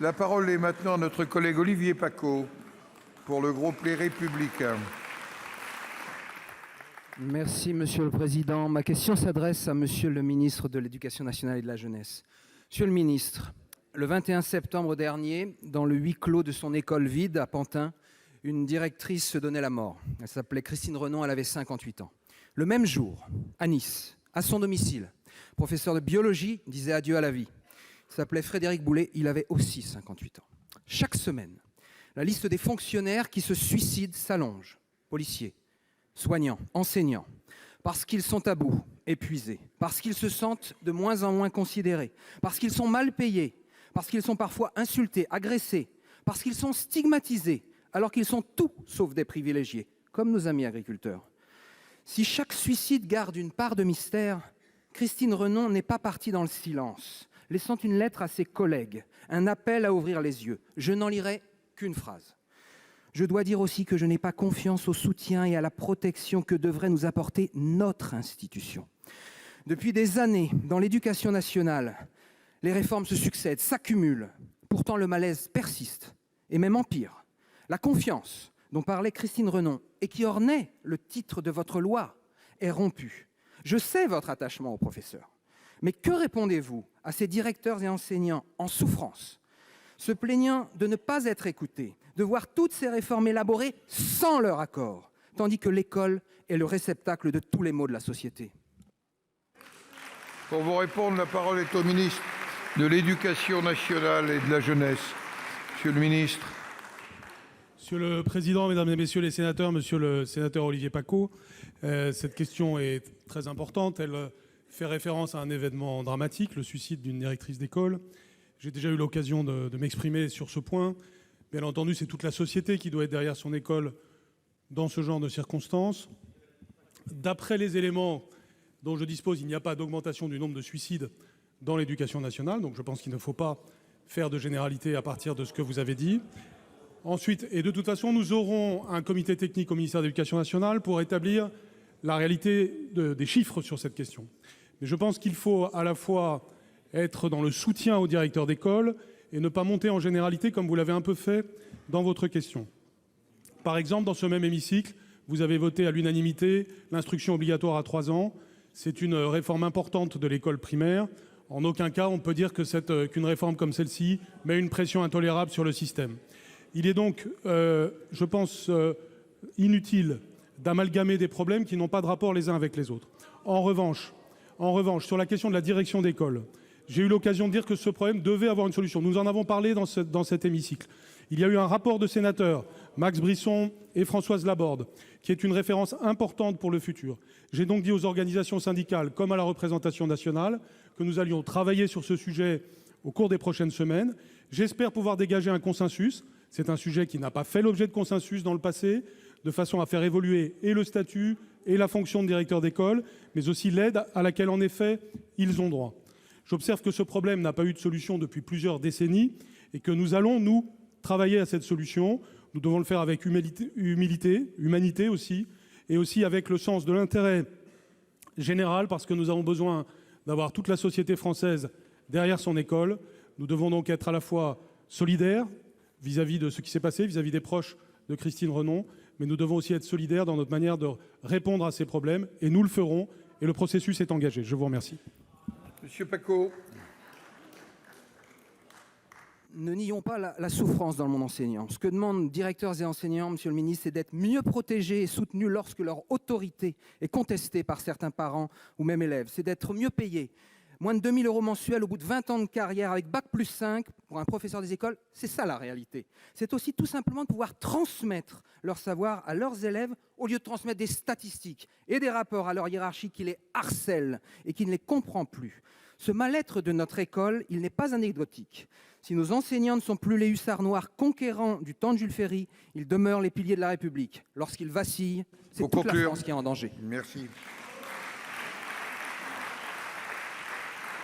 La parole est maintenant à notre collègue Olivier Paccaud pour le groupe Les Républicains. Merci Monsieur le Président. Ma question s'adresse à Monsieur le ministre de l'Éducation nationale et de la jeunesse. Monsieur le ministre, le 21 septembre dernier, dans le huis clos de son école vide à Pantin, une directrice se donnait la mort. Elle s'appelait Christine Renon, elle avait 58 ans. Le même jour, à Nice, à son domicile, professeur de biologie disait adieu à la vie. Il s'appelait Frédéric Boulet, il avait aussi 58 ans. Chaque semaine, la liste des fonctionnaires qui se suicident s'allonge. Policiers, soignants, enseignants, parce qu'ils sont à bout, épuisés, parce qu'ils se sentent de moins en moins considérés, parce qu'ils sont mal payés, parce qu'ils sont parfois insultés, agressés, parce qu'ils sont stigmatisés, alors qu'ils sont tout sauf des privilégiés, comme nos amis agriculteurs. Si chaque suicide garde une part de mystère, Christine Renon n'est pas partie dans le silence, laissant une lettre à ses collègues, un appel à ouvrir les yeux. Je n'en lirai qu'une phrase. Je dois dire aussi que je n'ai pas confiance au soutien et à la protection que devrait nous apporter notre institution. Depuis des années, dans l'éducation nationale, les réformes se succèdent, s'accumulent. Pourtant, le malaise persiste, et même empire. La confiance dont parlait Christine Renon et qui ornait le titre de votre loi est rompue. Je sais votre attachement aux professeurs. Mais que répondez-vous à ces directeurs et enseignants en souffrance, se plaignant de ne pas être écoutés, de voir toutes ces réformes élaborées sans leur accord, tandis que l'école est le réceptacle de tous les maux de la société? Pour vous répondre, la parole est au ministre de l'Éducation nationale et de la jeunesse. Monsieur le ministre. Monsieur le Président, Mesdames et Messieurs les sénateurs, Monsieur le sénateur Olivier Paccaud, cette question est très importante. Elle fait référence à un événement dramatique, le suicide d'une directrice d'école. J'ai déjà eu l'occasion de m'exprimer sur ce point. Bien entendu, c'est toute la société qui doit être derrière son école dans ce genre de circonstances. D'après les éléments dont je dispose, il n'y a pas d'augmentation du nombre de suicides dans l'éducation nationale, donc je pense qu'il ne faut pas faire de généralité à partir de ce que vous avez dit. Ensuite, et de toute façon, nous aurons un comité technique au ministère de l'Éducation nationale pour établir la réalité des chiffres sur cette question. Mais je pense qu'il faut à la fois être dans le soutien aux directeurs d'école et ne pas monter en généralité comme vous l'avez un peu fait dans votre question. Par exemple, dans ce même hémicycle, vous avez voté à l'unanimité l'instruction obligatoire à 3 ans. C'est une réforme importante de l'école primaire. En aucun cas, on peut dire que qu'une réforme comme celle-ci met une pression intolérable sur le système. Il est donc, je pense, inutile d'amalgamer des problèmes qui n'ont pas de rapport les uns avec les autres. En revanche, sur la question de la direction d'école, j'ai eu l'occasion de dire que ce problème devait avoir une solution. Nous en avons parlé dans cet hémicycle. Il y a eu un rapport de sénateurs, Max Brisson et Françoise Laborde, qui est une référence importante pour le futur. J'ai donc dit aux organisations syndicales comme à la représentation nationale que nous allions travailler sur ce sujet au cours des prochaines semaines. J'espère pouvoir dégager un consensus. C'est un sujet qui n'a pas fait l'objet de consensus dans le passé, de façon à faire évoluer et le statut et la fonction de directeur d'école, mais aussi l'aide à laquelle, en effet, ils ont droit. J'observe que ce problème n'a pas eu de solution depuis plusieurs décennies et que nous allons, nous, travailler à cette solution. Nous devons le faire avec humanité aussi, et aussi avec le sens de l'intérêt général, parce que nous avons besoin d'avoir toute la société française derrière son école. Nous devons donc être à la fois solidaires vis-à-vis de ce qui s'est passé, vis-à-vis des proches de Christine Renon, mais nous devons aussi être solidaires dans notre manière de répondre à ces problèmes, et nous le ferons, et le processus est engagé. Je vous remercie. Monsieur Paccaud. Ne nions pas la souffrance dans le monde enseignant. Ce que demandent directeurs et enseignants, Monsieur le ministre, c'est d'être mieux protégés et soutenus lorsque leur autorité est contestée par certains parents ou même élèves. C'est d'être mieux payés. Moins de 2 000 € mensuels au bout de 20 ans de carrière avec Bac+5 pour un professeur des écoles, c'est ça la réalité. C'est aussi tout simplement de pouvoir transmettre leur savoir à leurs élèves au lieu de transmettre des statistiques et des rapports à leur hiérarchie qui les harcèlent et qui ne les comprend plus. Ce mal-être de notre école, il n'est pas anecdotique. Si nos enseignants ne sont plus les hussards noirs conquérants du temps de Jules Ferry, ils demeurent les piliers de la République. Lorsqu'ils vacillent, c'est toute la France qui est en danger. Merci.